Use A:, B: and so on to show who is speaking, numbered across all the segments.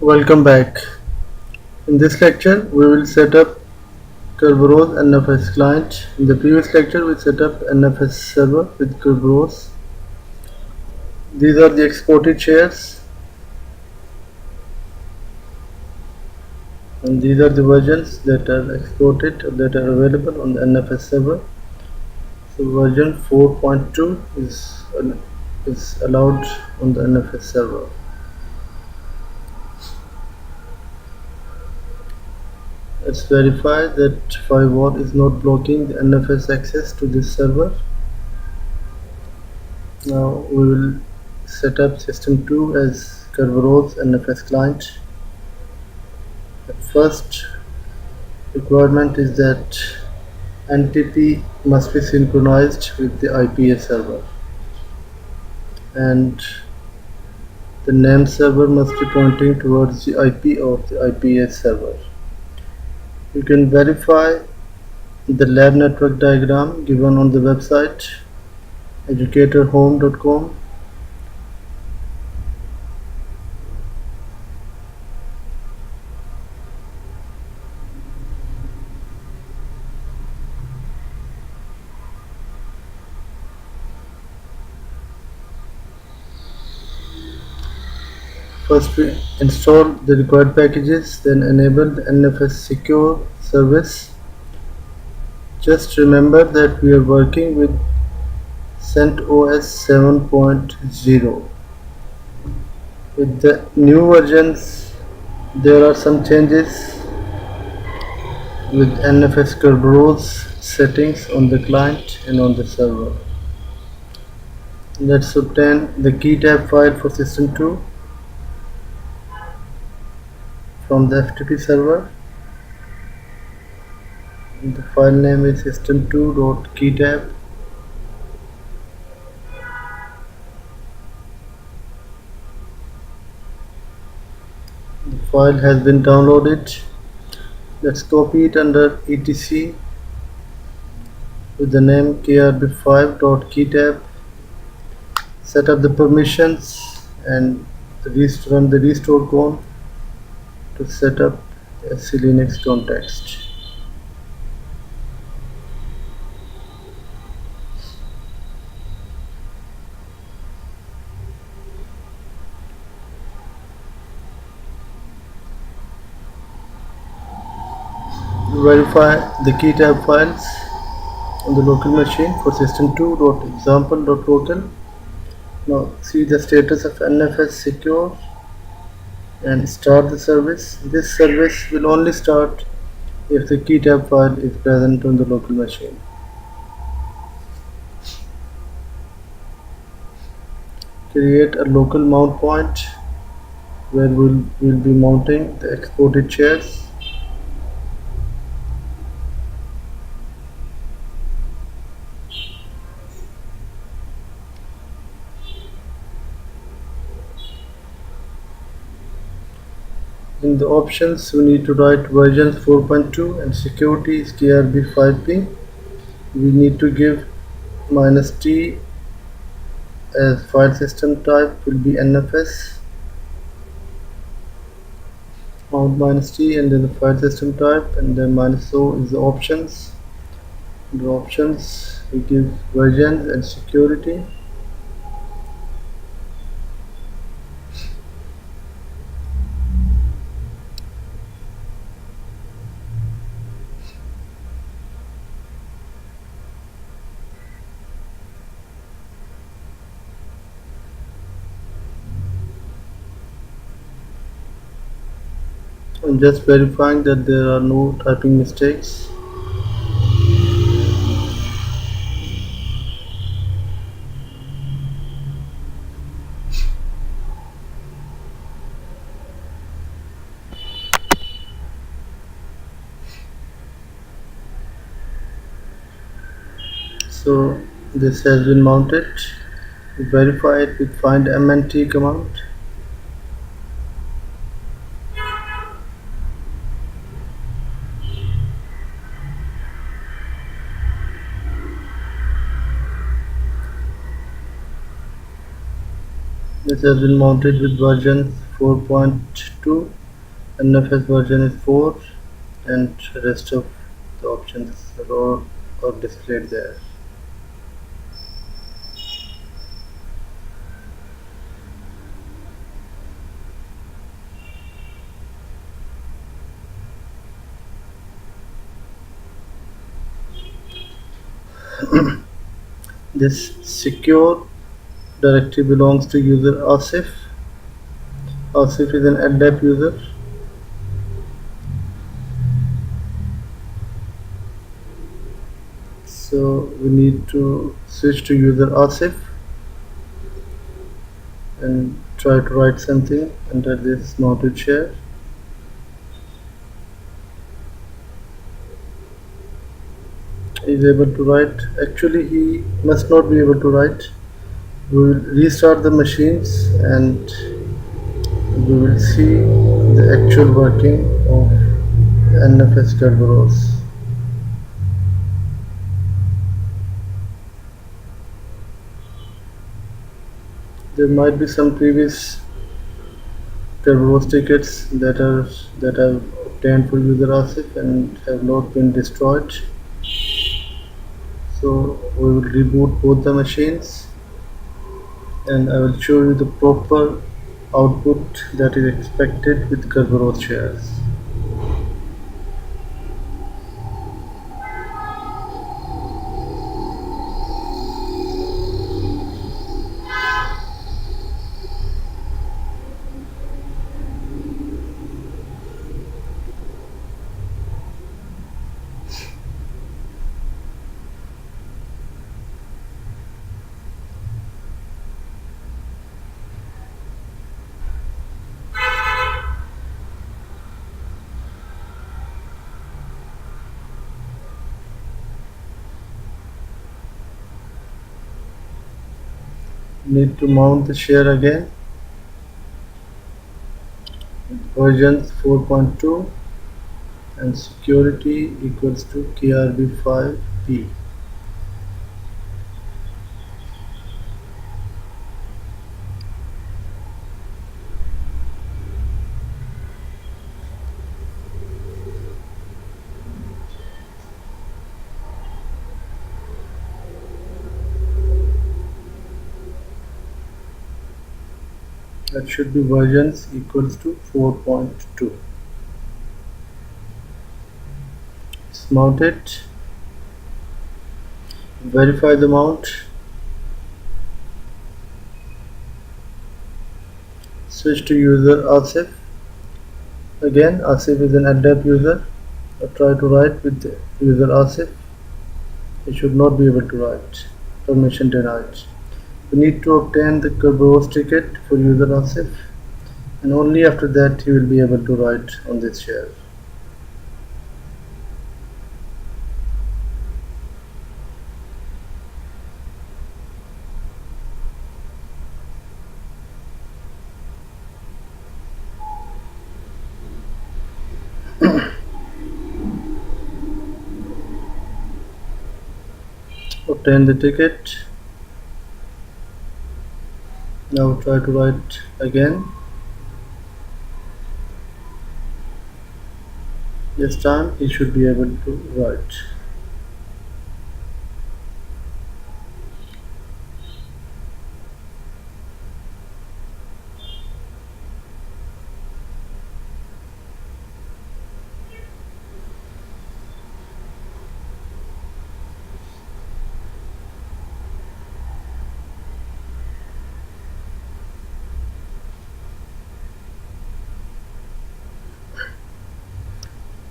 A: Welcome back. In this lecture, we will set up Kerberos NFS client. In the previous lecture, we set up NFS server with Kerberos. These are the exported shares, and these are the versions that are exported or that are available on the NFS server. So version 4.2 is allowed on the NFS server. Let's verify that firewall is not blocking the NFS access to this server. Now we will set up system 2 as Kerberos NFS client. The first requirement is that NTP must be synchronized with the IPS server, and the name server must be pointing towards the IP of the IPS server. You can verify the lab network diagram given on the website educatorhome.com. First we install the required packages, then enable the NFS secure service. Just remember that we are working with CentOS 7.0. With the new versions, there are some changes with NFS Kerberos settings on the client and on the server. Let's obtain the key tab file for system 2 from the FTP server. The file name is system2.keytab. The file has been downloaded. Let's copy it under etc with the name krb5.keytab. Set up the permissions and run the restore cone to set up SC Linux context. Verify the key tab files on the local machine for system2.example.local. Now see the status of NFS secure and start the service. This service will only start if the key tab file is present on the local machine. Create a local mount point where we'll be mounting the exported shares. In the options, we need to write version 4.2 and security is KRB5P. We need to give -T as file system type will be NFS. Mount -T and then the file system type, and then -O is the options. In the options, we give versions and security. And just verifying that there are no typing mistakes. So this has been mounted. We verify it with find mnt command. This has been mounted with version 4.2, NFS version is 4, and rest of the options are displayed there. This secure directory belongs to user Asif. Asif is an LDAP user. So we need to switch to user Asif and try to write something under this mounted share. He is able to write. Actually, he must not be able to write. We will restart the machines and we will see the actual working of NFS Kerberos. There might be some previous Kerberos tickets that I've obtained for user Asif and have not been destroyed. So we will reboot both the machines and I will show you the proper output that is expected with Kerberos shares. Need to mount the share again. Version 4.2 and security equals to KRB5P. That should be versions equals to 4.2. It's mounted. Verify the mount. Switch to user Asif. Again, Asif is an LDAP user. I try to write with the user Asif. He should not be able to write. Permission denied. We need to obtain the Kerberos ticket for user Asif, and only after that he will be able to write on this share. Obtain the ticket. Now try to write again. This time he should be able to write.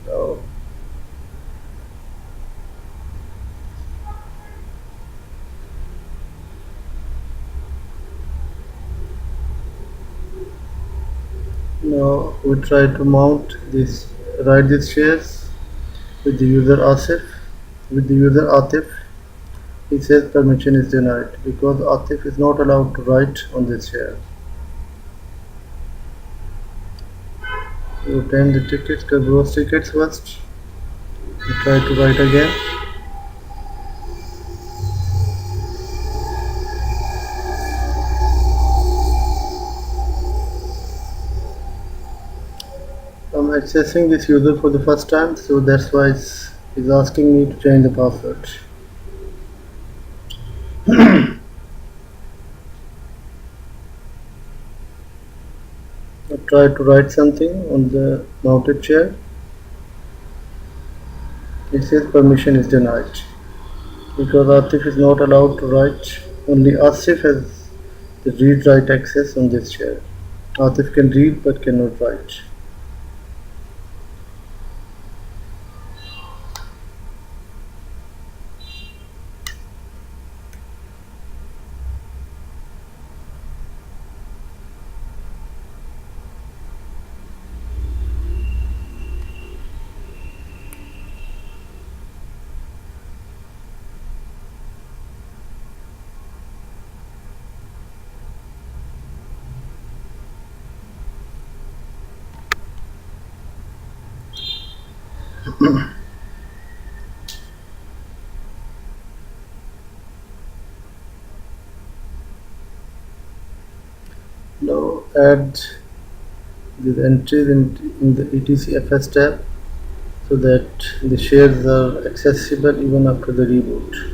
A: Now Now we try to mount this, write these shares with the user Asif. With the user Atif, he says permission is denied because Atif is not allowed to write on this share. We obtain the tickets, Kerberos tickets first. We try to write again. I'm accessing this user for the first time, so that's why it's asking me to change the password. I try to write something on the mounted chair. It says permission is denied because Atif is not allowed to write. Only Asif has the read-write access on this chair. Atif can read but cannot write. Now add the entries in the ETCFS tab so that the shares are accessible even after the reboot.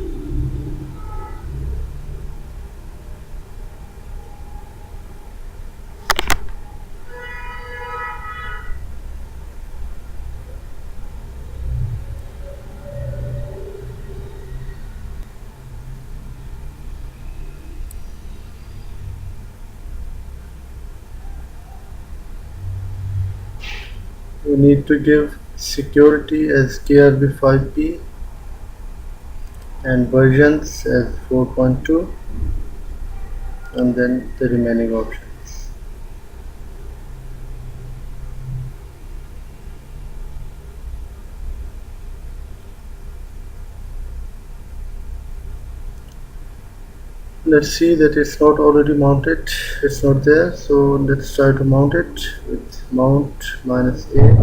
A: We need to give security as KRB5P and versions as 4.2 and then the remaining options. Let's see that it's not already mounted, it's not there, so let's try to mount it with mount -A.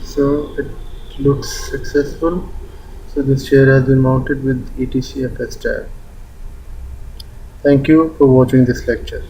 A: So it looks successful. So this chair has been mounted with ETCFS tab. Thank you for watching this lecture.